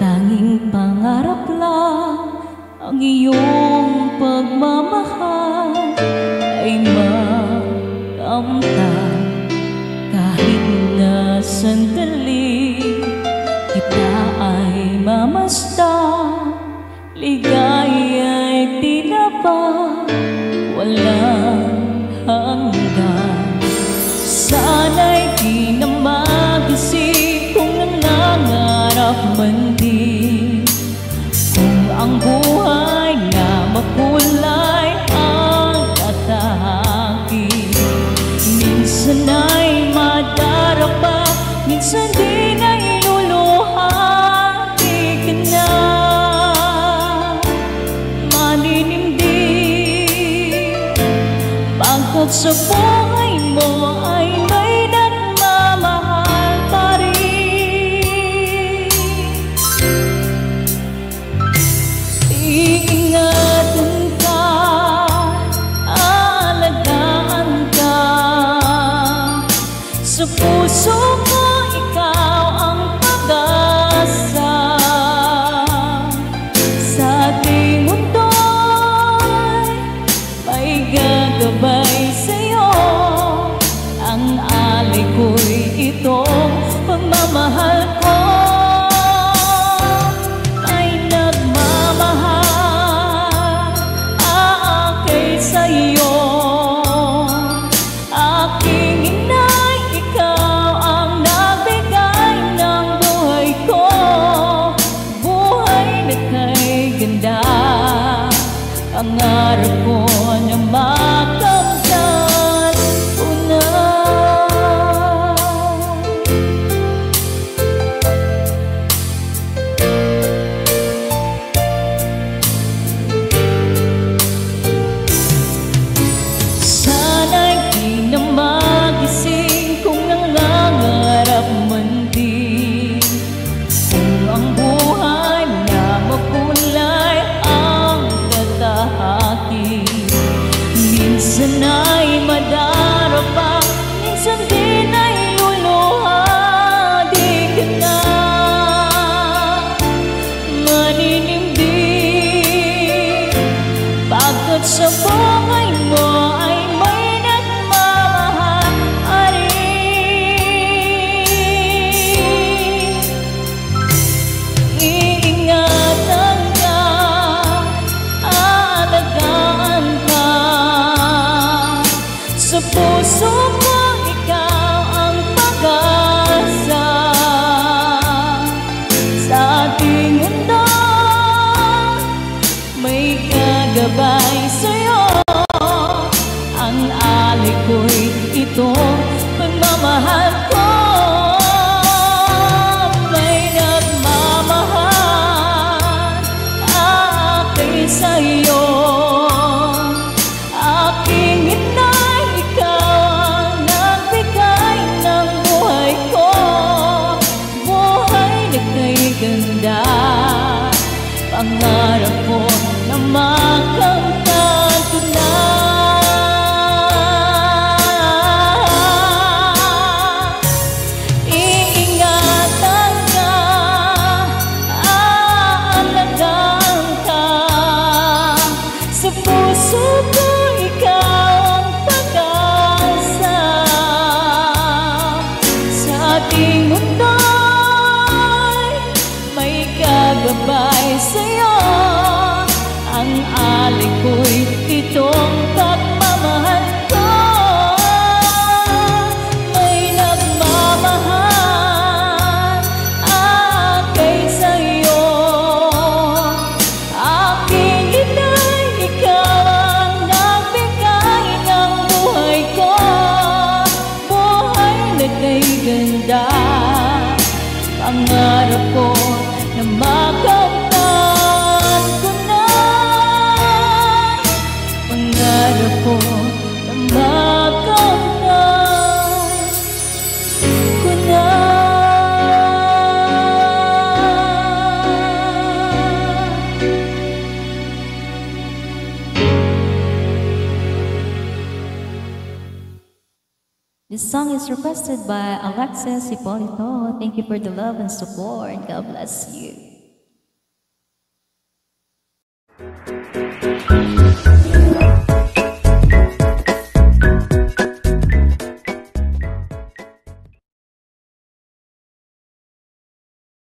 Tanging pangarap lang ang iyong pagmamahal ay makamtan. Kahit na sandali kita ay mamasdan, ligaya'y tila ba walang hanggan. Sana'y di na mag-isip kung nangangarap man din, kung ang buhay na makulay ang tatahaki. Minsan ay madarapa, minsan di na iluluha. Di ka na maninimdim, pagkat sa buhay mo ay may nagmamahal pa rin. Iingatan ka, aalagaan ka, sa puso ko ikaw ang pag-asa. Sa ating mundo'y may gagabay sa'yo, ang alay ko'y itong pagmamahal ko. May nagmamahal, aakay sa'yo, aking inay, ikaw ang nagbigay ng buhay ko. Buhay na kay ganda, pangarap ko na makamtan ko na. Sana'y di na magising kung nangangarap man din, kung ang buhay na makulay ang tatahaki. Minsan ay madarapa, minsan di na iluluha. Di ka na maninimdim, pagkat sa buhay mo ay may nagmamahal pa rin. Iingatan ka, aalagaan ka, sa puso ko ikaw ang pag-asa. Sa ating mundo may gagabay sa'yo, ang alay ko'y itong pagmamahal ko. May nagmamahal, aakay sa'yo, aking inay, ikaw ang nagbigay ng buhay ko. Buhay na kay ganda, pangarap ko na makamtan ko na. Iingatan ka, aalagaan ka, sa puso ko ikaw ang pag-asa. Sa ating mundo'y may gagabay sa'yo, ang alay ko'y itong pagmamahal ko. May nagmamahal, aakay sa'yo, aking inay, ikaw ang nagbigay ng buhay ko. Buhay na kay ganda, pangarap ko na makamtan ko na. Pangarap ko na makamtan ko na. This song is requested by Alexis Hipolito. Thank you for the love and support. God bless you.